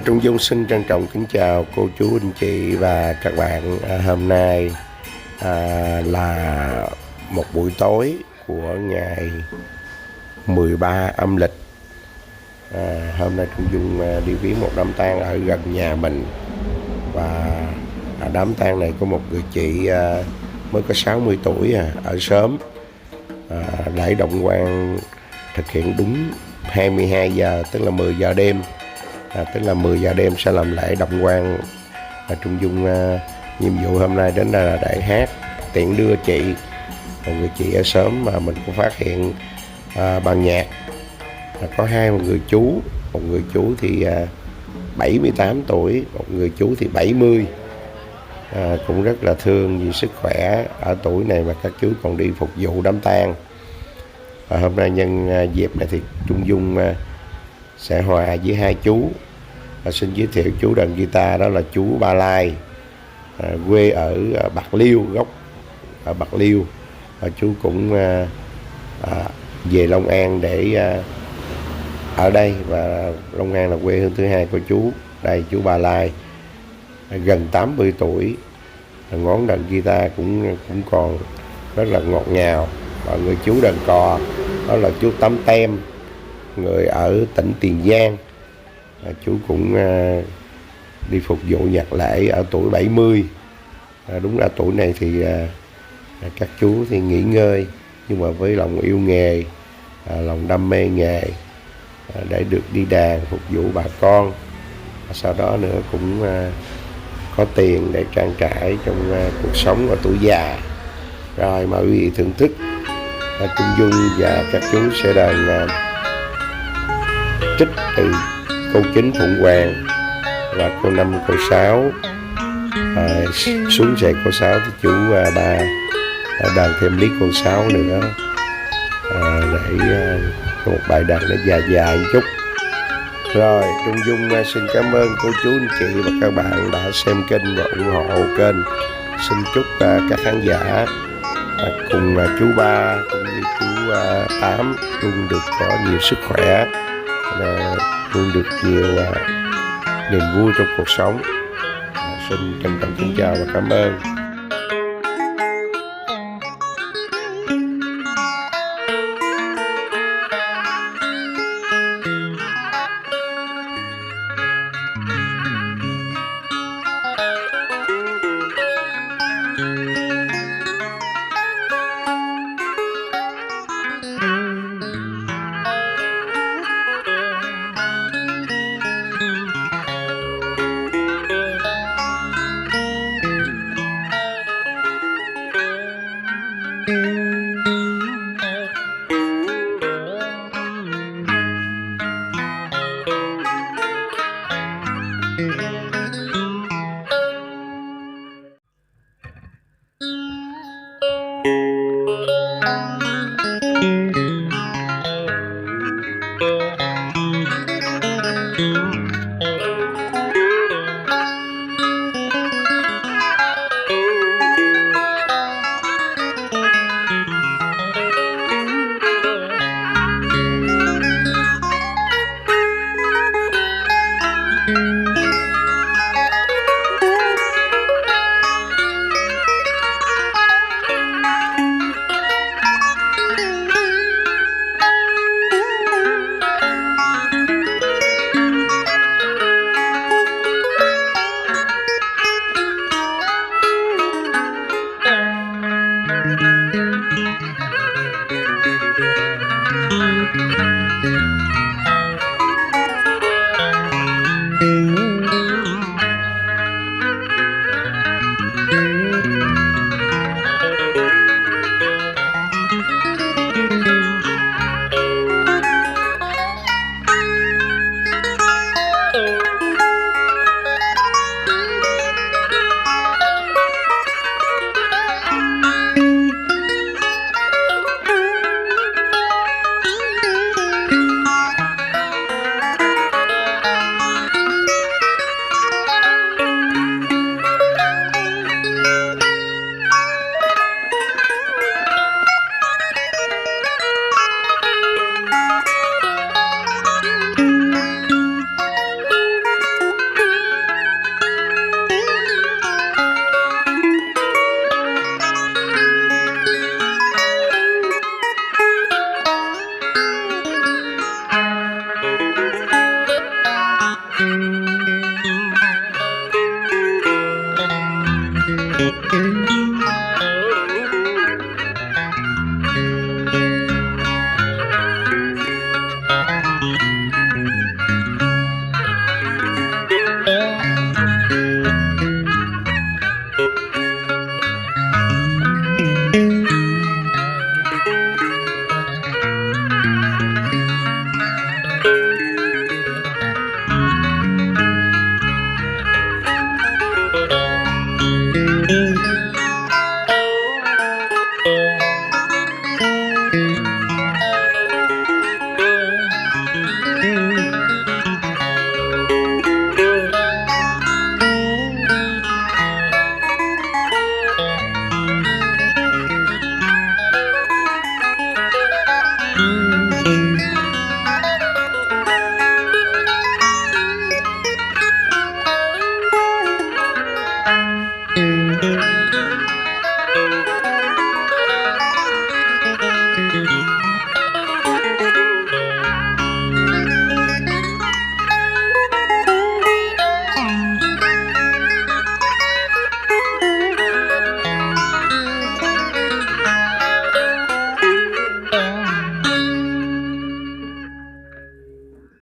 Trung Dung xin trân trọng kính chào cô chú anh chị và các bạn. Hôm nay là một buổi tối của ngày 13 âm lịch. Hôm nay Trung Dung đi viếng một đám tang ở gần nhà mình, và đám tang này có một người chị mới có 60 tuổi ở xóm. Lễ động quan thực hiện đúng 22 giờ, tức là 10 giờ đêm. Tức là 10 giờ đêm sẽ làm lễ động quan. Trung Dung nhiệm vụ hôm nay đến đây là để hát tiễn đưa chị, một người chị ở xóm mà mình cũng phát hiện ban nhạc. Có hai người chú, một người chú thì 78 tuổi, một người chú thì 70. Cũng rất là thương vì sức khỏe ở tuổi này mà các chú còn đi phục vụ đám tang. Hôm nay nhân dịp này thì Trung Dung sẽ hòa với hai chú. Xin giới thiệu chú đàn guitar đó là chú Ba Lai, quê ở Bạc Liêu, gốc ở Bạc Liêu. Chú cũng về Long An để ở đây, và Long An là quê hương thứ hai của chú. Đây chú Ba Lai gần 80 tuổi, ngón đàn guitar cũng còn rất là ngọt ngào. Và người chú đàn cò đó là chú Tám Tem, người ở tỉnh Tiền Giang. Chú cũng đi phục vụ nhạc lễ ở tuổi 70. Đúng là tuổi này thì các chú thì nghỉ ngơi, nhưng mà với lòng yêu nghề, lòng đam mê nghề, để được đi đàn phục vụ bà con. Sau đó nữa cũng có tiền để trang trải trong cuộc sống ở tuổi già. Rồi mời quý vị thưởng thức. Trung Dung và các chú sẽ đàn trích từ câu 9 Phụng Hoàng và câu 5 câu 6. Xuống dạy câu 6 thì chú Ba đàn thêm lý câu 6 nữa, để có một bài đàn nó dài dài một chút. Rồi Trung Dung xin cảm ơn cô chú anh chị và các bạn đã xem kênh và ủng hộ kênh. Xin chúc các khán giả cùng chú Ba cũng như chú Tám luôn được có nhiều sức khỏe, luôn được nhiều niềm vui trong cuộc sống. Xin trân trọng kính chào và cảm ơn. Thank you.